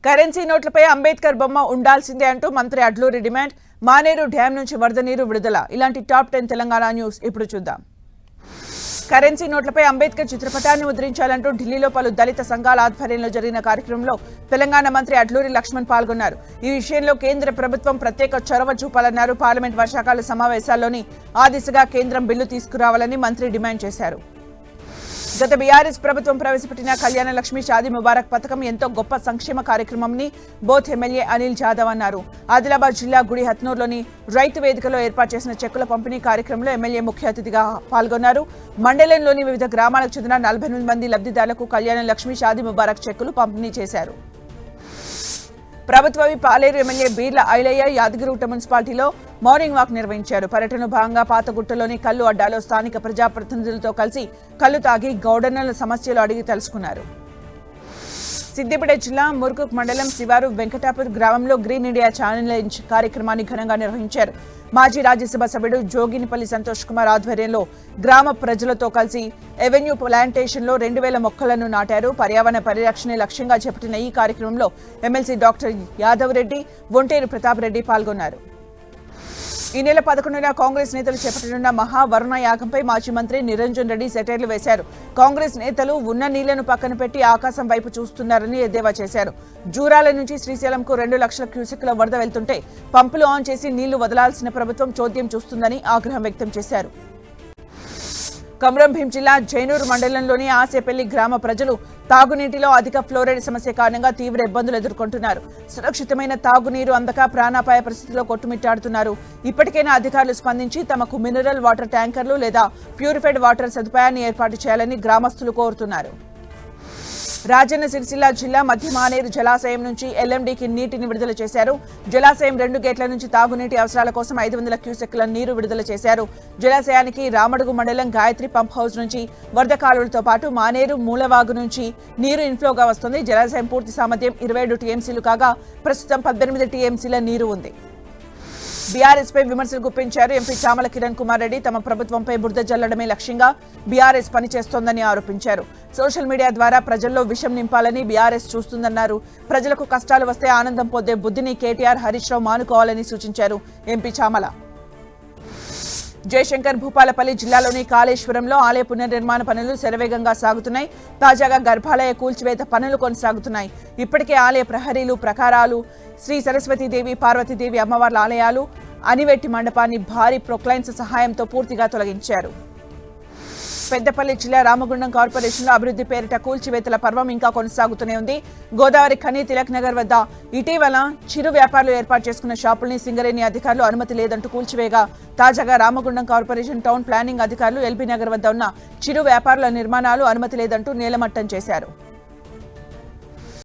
Currency నోట్లపై Ambedkar బొమ్మ ఉండాల్సిందే అంటూ మంత్రి అడ్లూరి డిమాండ్. మానేరు డ్యాం నుంచి వరద నీరు విడుదల. ఇలాంటి టాప్ 10 తెలంగాణ న్యూస్ ఇప్పుడు చూద్దాం. కరెన్సీ నోట్లపై అంబేద్కర్ చిత్రపటాన్ని ముద్రించాలంటూ ఢిల్లీలో పలు దళిత సంఘాల ఆధ్వర్యంలో జరిగిన కార్యక్రమంలో తెలంగాణ మంత్రి అడ్లూరి లక్ష్మణ్ పాల్గొన్నారు. ఈ విషయంలో కేంద్ర ప్రభుత్వం ప్రత్యేక చొరవ చూపాలన్నారు. పార్లమెంట్ వర్షాకాల సమావేశాల్లోని ఆ దిశగా కేంద్రం బిల్లు తీసుకురావాలని మంత్రి డిమాండ్ చేశారు. గత బీఆర్ఎస్ ప్రభుత్వం ప్రవేశపెట్టిన కళ్యాణ లక్ష్మి షాదీ ముబారక్ పథకం ఎంతో గొప్ప సంక్షేమ కార్యక్రమమని బోత్ ఎమ్మెల్యే అనిల్ జాదవ్ అన్నారు. ఆదిలాబాద్ జిల్లా గుడి హత్నూర్లోని రైతు వేదికలో ఏర్పాటు చేసిన చెక్కుల పంపిణీ కార్యక్రమంలో ఎమ్మెల్యే ముఖ్య అతిథిగా పాల్గొన్నారు. మండలంలోని వివిధ గ్రామాలకు చెందిన 48 మంది లబ్ధిదారులకు కళ్యాణ లక్ష్మి షాదీ ముబారక్ చెక్కులు పంపిణీ చేశారు. ప్రభుత్వ పాలేరు ఎమ్మెల్యే బీర్ల ఐలయ్య యాదగిరిగుట్ట మున్సిపాలిటీలో మార్నింగ్ వాక్ నిర్వహించారు. పర్యటన భాగంగా పాతగుట్టలోని కల్లు అడ్డాలో స్థానిక ప్రజాప్రతినిధులతో కలిసి కల్లు తాగి గౌడన్నల సమస్యలు అడిగి తెలుసుకున్నారు. సిద్దిపేట జిల్లా ముర్కుక్ మండలం శివారు వెంకటాపూర్ గ్రామంలో గ్రీన్ ఇండియా ఛాలెంజ్ కార్యక్రమాన్ని ఘనంగా నిర్వహించారు. మాజీ రాజ్యసభ సభ్యుడు జోగినిపల్లి సంతోష్ కుమార్ ఆధ్వర్యంలో గ్రామ ప్రజలతో కలిసి ఎవెన్యూ ప్లాంటేషన్లో 2000 మొక్కలను నాటారు. పర్యావరణ పరిరక్షణే లక్ష్యంగా చేపట్టిన ఈ కార్యక్రమంలో ఎమ్మెల్సీ డాక్టర్ యాదవ్ రెడ్డి, ఒంటేరు ప్రతాప్ రెడ్డి పాల్గొన్నారు. ఈ నెల 11న కాంగ్రెస్ నేతలు చేపట్టనున్న మహావరుణ యాగంపై మాజీ మంత్రి నిరంజన్ రెడ్డి సెటైర్లు వేశారు. కాంగ్రెస్ నేతలు ఉన్న నీళ్లను పక్కన పెట్టి ఆకాశం వైపు చూస్తున్నారని ఎద్దేవా చేశారు. జూరాల నుంచి శ్రీశైలంకు 2 లక్షల క్యూసెక్ల వరద వెళ్తుంటే పంపులు ఆన్ చేసి నీళ్లు వదలాల్సిన ప్రభుత్వం చోద్యం చూస్తుందని ఆగ్రహం వ్యక్తం చేశారు. కొమరంభీం జిల్లా జైనూరు మండలంలోని ఆసేపల్లి గ్రామ ప్రజలు తాగునీటిలో అధిక ఫ్లోరైడ్ సమస్య కారణంగా తీవ్ర ఇబ్బందులు ఎదుర్కొంటున్నారు. సురక్షితమైన తాగునీరు అందక ప్రాణాపాయ పరిస్థితిలో కొట్టుమిట్టాడుతున్నారు. ఇప్పటికైనా అధికారులు స్పందించి తమకు మినరల్ వాటర్ ట్యాంకర్లు లేదా ప్యూరిఫైడ్ వాటర్ సదుపాయాన్ని ఏర్పాటు చేయాలని గ్రామస్తులు కోరుతున్నారు. రాజన్న సిరిసిల్ల జిల్లా మధ్య మానేరు జలాశయం నుంచి ఎల్ఎండికి నీటిని విడుదల చేశారు. జలాశయం 2 గేట్ల నుంచి తాగునీటి అవసరాల కోసం 500 క్యూసెక్ల నీరు విడుదల చేశారు. జలాశయానికి రామడుగు మండలం గాయత్రి పంప్ హౌస్ నుంచి వరద కాలువలతో పాటు మానేరు మూలవాగు నుంచి నీరు ఇన్ఫ్లోగా వస్తుంది. జలాశయం పూర్తి సామర్థ్యం 27 టీఎంసీలు కాగా ప్రస్తుతం 18 టీఎంసీల నీరు ఉంది. బీఆర్ఎస్ పై విమర్శలు గుప్పించారు. ఎంపీ చామల కిరణ్ కుమార్ రెడ్డి తమ ప్రభుత్వంపై బురద జల్లడమే లక్ష్యంగా బీఆర్ఎస్ పనిచేస్తోందని ఆరోపించారు. సోషల్ మీడియా ద్వారా ప్రజల్లో విషం నింపాలని బీఆర్ఎస్ చూస్తుందన్నారు. ప్రజలకు కష్టాలు వస్తే ఆనందం పొందే బుద్ధిని కేటీఆర్, హరీష్ రావు మానుకోవాలని సూచించారు ఎంపీ చామల. జయశంకర్ భూపాలపల్లి జిల్లాలోని కాళేశ్వరంలో ఆలయ పునర్నిర్మాణ పనులు శరవేగంగా సాగుతున్నాయి. తాజాగా గర్భాలయ కూల్చివేత పనులు కొనసాగుతున్నాయి. ఇప్పటికే ఆలయ ప్రహరీలు, ప్రకారాలు, శ్రీ సరస్వతీదేవి, పార్వతీదేవి అమ్మవార్ల ఆలయాలు, అనివెట్టి మండపాన్ని భారీ ప్రొక్లైన్స్ సహాయంతో పూర్తిగా తొలగించారు. పెద్దపల్లి జిల్లా రామగుండం కార్పొరేషన్లో అభివృద్ధి పేరిట కూల్చివేతల పర్వం ఇంకా కొనసాగుతూనే ఉంది. గోదావరి ఖని తిలక్ నగర్ వద్ద ఇటీవల చిరు వ్యాపారులు ఏర్పాటు చేసుకున్న షాపుల్ని సింగరేణి అధికారులు అనుమతి లేదంటూ కూల్చివేయగా తాజాగా రామగుండం కార్పొరేషన్ టౌన్ ప్లానింగ్ అధికారులు ఎల్బీ నగర్ వద్ద ఉన్న చిరు వ్యాపారుల నిర్మాణాలు అనుమతి లేదంటూ నేలమట్టం చేశారు.